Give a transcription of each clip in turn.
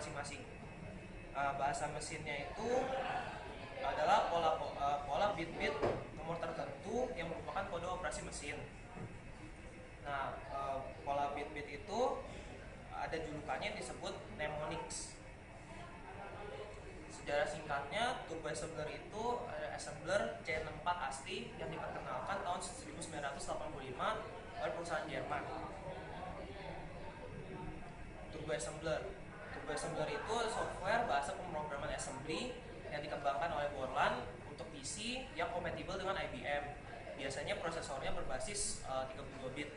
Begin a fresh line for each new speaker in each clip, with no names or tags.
masing-masing. Bahasa mesinnya itu adalah pola bit-bit nomor tertentu yang merupakan kode operasi mesin. Nah, pola bit-bit itu ada julukannya disebut mnemonics. Sejarah singkatnya, turbo assembler itu assembler C64 asli yang diperkenalkan tahun 1985 oleh perusahaan Jerman. Turbo assembler itu software bahasa pemrograman assembly yang dikembangkan oleh Borland untuk PC yang kompatibel dengan IBM. Biasanya prosesornya berbasis 32 bit.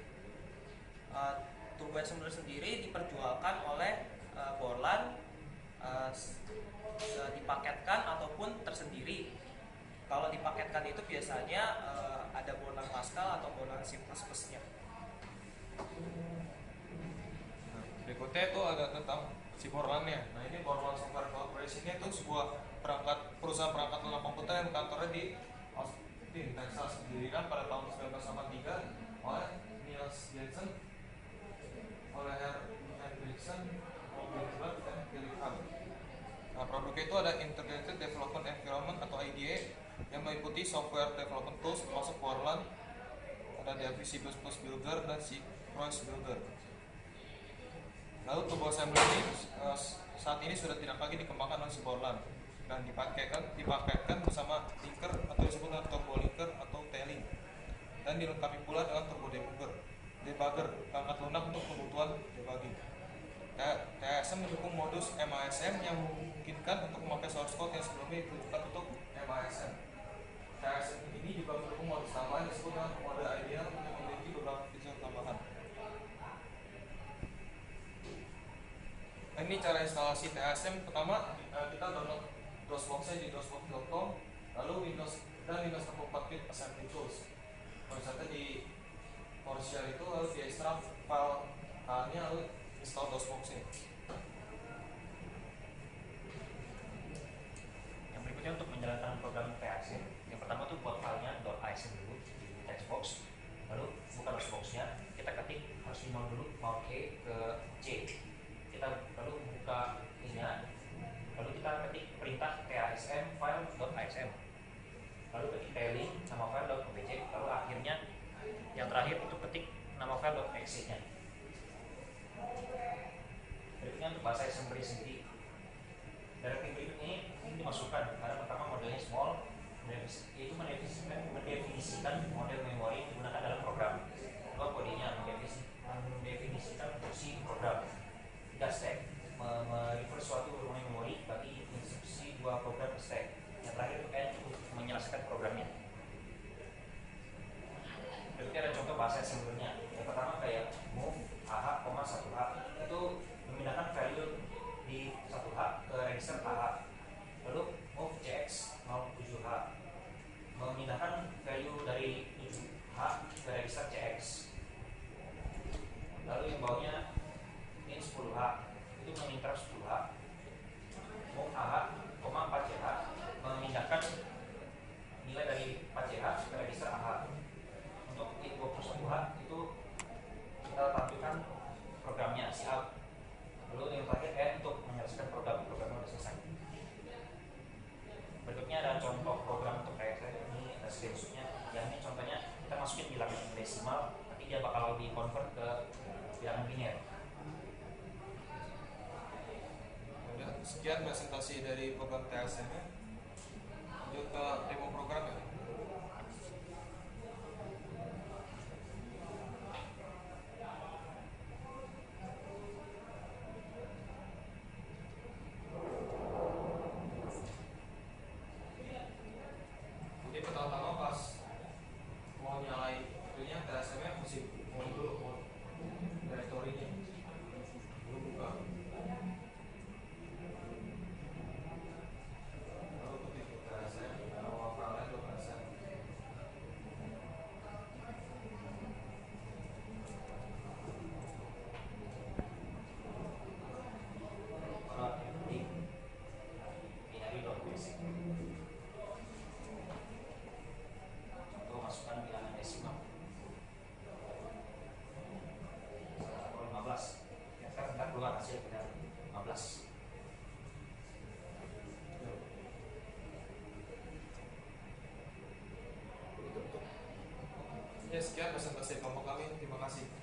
Turbo assembler sendiri diperjualkan oleh Borland, dipaketkan ataupun tersendiri. Kalau dipaketkan itu biasanya ada Borland Pascal atau Borland C++ nya.
Berikutnya itu ada tentang si Borland-nya. Nah, ini Borland Software Corporation itu sebuah perusahaan perangkat lunak komputer yang kantornya di Austin, Texas, didirikan pada tahun 1983 oleh Niels Jensen, oleh Hendrickson, dan Philip Hub. Nah, produknya itu ada Integrated Development Environment atau IDE yang meliputi software development tools termasuk Borland, ada divisi C++ Builder dan C Builder. Lalu turbo assembly ini saat ini sudah tidak lagi dikembangkan oleh si Borland dan dipaketkan bersama linker atau disebut dengan turbo linker atau tailing, dan dilengkapi pula dengan turbo debugger perangkat lunak untuk kebutuhan debugging. TASM mendukung modus MASM yang memungkinkan untuk memakai source code yang sebelumnya ditujukan untuk MASM. TASM ini juga mendukung modus tambahan disebut dengan mode ideal yang memiliki beberapa fitur tambahan. Ini cara instalasi TASM. Pertama, kita download DOSBox-nya di dosbox.com, lalu Windows 64-bit assembly tools. Misalnya di PowerShell itu lalu di ekstrak file H-nya lalu install DOSBox-nya.
Yang berikutnya untuk menjalankan program TASM, yang pertama tuh buat filenya .asm dulu di textbox, lalu buka DOSBox-nya, kita ketik harus di dulu mau K ke C. Kita lalu buka ininya, lalu kita ketik perintah tasm file.asm, lalu ketik tailing nama file.obj, lalu akhirnya yang terakhir itu ketik nama file.exe nya. Berikutnya untuk bahasa assembly sendiri, directory berikut ini dimasukkan karena pertama modelnya small, yaitu mendefinisikan model memori digunakan dalam program. Kedua, kodenya mendefinisikan fungsi program. Tiga, stack merefer suatu ruang memori bagi instruksi dua program stack. Yang terakhir itu N untuk menyelesaikan programnya. Berikutnya ada contoh bahasa assemblernya. Yang pertama kayak move AH, 1H itu memindahkan value di 1H ke register AH. Lalu move CX 07H memindahkan value dari 7H ke register CX. Lalu yang bawahnya ini 10H itu menginter 10H. Move AH, 4CH memindahkan nilai dari 4CH ke register AH. Untuk I21H itu kita tampilkan programnya si out. Lalu yang terakhir N untuk menyelesaikan programnya sudah selesai. Berikutnya ada contoh program untuk TASM, ini ada screenshotnya. Yang ini contohnya kita masukin bilangan desimal, nanti dia bakal di convert ke bilangan biner.
Sekian presentasi dari program TASM. Lanjut ke demo program ya. Jadi pertama-tama pas mau nyalain itunya TASM-nya mesti mau dulu direktorinya. Dulu buka. Lalu ketik TASM, nama filenya sekian presentasi kelompok kami. Terima kasih.